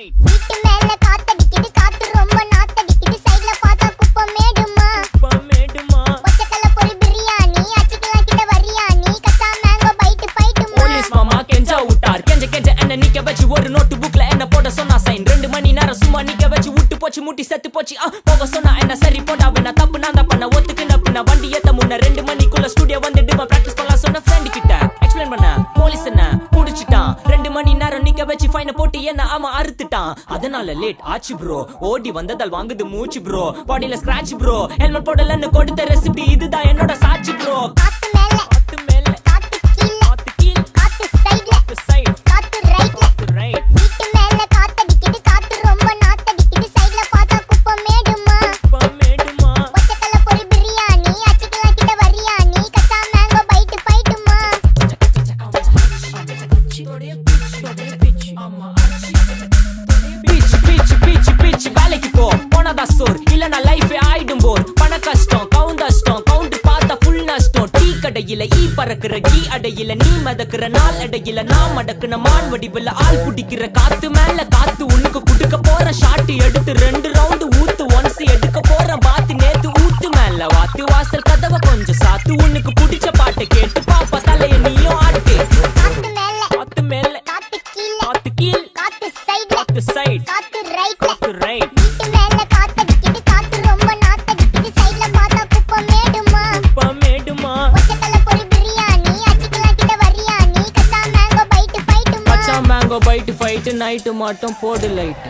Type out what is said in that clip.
right. வீட்டு மேல காத்தடிக்குது, காத்து ரொம்ப நாத்தடிக்குது, சைடுல பார்த்தா குப்பை மேடுமா, ஒச்சக்கல்ல பொரி பிரியாணி, அச்சிக்கலாம் கிட்ட வரியாணி, கச்சா மேங்கோ பைட்டு பைட்டுமா. போலீஸ் மாமா கெஞ்சா விட்டார், கெஞ்ச என்ன நிக்க வச்சு ஒரு நோட்டு புக்ல என்ன போட சொன்னா சைன். 2 மணி நேரம் சும்மா நிக்க வச்சு விட்டு போச்சு, முட்டி செத்து போச்சு. போக சொன்னா என்ன சரி போட்டா வேணா, தப்பு நான் தான் பண்ண ஒத்துக்குன பின்ன வண்டி ஏத்த முன்ன 2 மணிக்குள்ள ஸ்டுடியோ வந்துட்டு பிராக்டிஸ் பண்ணலாம் சொன்ன ஃப்ரெண்ட் கிட்ட எக்ஸ்பிளைன் பண்ண. போலீஸ் என்ன புடிச்சிட்டான், 2 மணி நேரம் நிக்க வச்சு ஃபைனை போட்டு என்ன அவன் அறுத்துட்டான். அதனால லேட் ஆச்சு ப்ரோ, ஓடி வந்ததால் வாங்குது மூச்சு ப்ரோ, பாடியில ஸ்கிராட்ச் ப்ரோ, ஹெல்மெட் போடலன்னு கொடுத்த ரெசிபி இதுதான் என்னோட சாட்சி ப்ரோ. காத்து மேல காத்து மேல காத்து கீழ காத்து கீழ் காத்து சைடுல காத்து சைடு காத்து ரைட்ல. காத்து ரைட். வீட்டு மேல காத்தடிக்குது, காத்து ரொம்ப நாத்தடிக்குது, சைடுல பார்த்தா குப்பை மேடுமா, மேடுமா ஒச்சக்கல்ல பொரி பிரியாணி, அச்சிக்கலாம் கிட்ட வரியாணி, கச்சா மேங்கோ பைட்டு பைட்டுமா. பிச் வேலைக்கு போ போனதா சோர், இல்லனா லைஃபே ஆயிடும் போர். பண கஷ்டம் கவுண்டஷ்டம் கவுண்டர் பார்த்தா ஃபுல் நஷ்டம். டீ கடையில ஈ பறக்குற கீ அடையில நீ மதக்குற நாள் அடையில நான் மடக்குன மான் வடிவில் ஆள் குடிக்கிற. காத்து மேல காத்து உனக்கு குடுக்க போற ஷாட் எடுத்து 2 ரவுண்டு ஊத்து, ஒன்ஸ் எடுக்க போற பாத்து நேத்து ஊத்து மேல வாத்து. வாசல் கதவை கொஞ்சம் சாத்து, உனக்கு பிடிச்ச பாட்டை கேட்டு பாப்பா தலைய நீயும் ஆட்டு. காத்து மேல காத்து மேல காத்து கீழ காத்து கீழ் காத்து சைடுல காத்து சைடு காத்து ரைட்ல. காத்து ரைட். வீட்டு மேல காத்தடிக்குது, காத்து ரொம்ப நாத்தடிக்குது, சைடுல பார்த்தா குப்பை மேடுமா, மேடுமா ஒச்சக்கல்ல பொரி பிரியாணி, அச்சிக்கலாம் கிட்ட வரியாணி, கச்சா மேங்கோ பைட்டு பைட்டுமா. பச்சா மேங்கோ பைட்டு ஃபைட்டு நைட்டு மட்டும் போடு லைட்.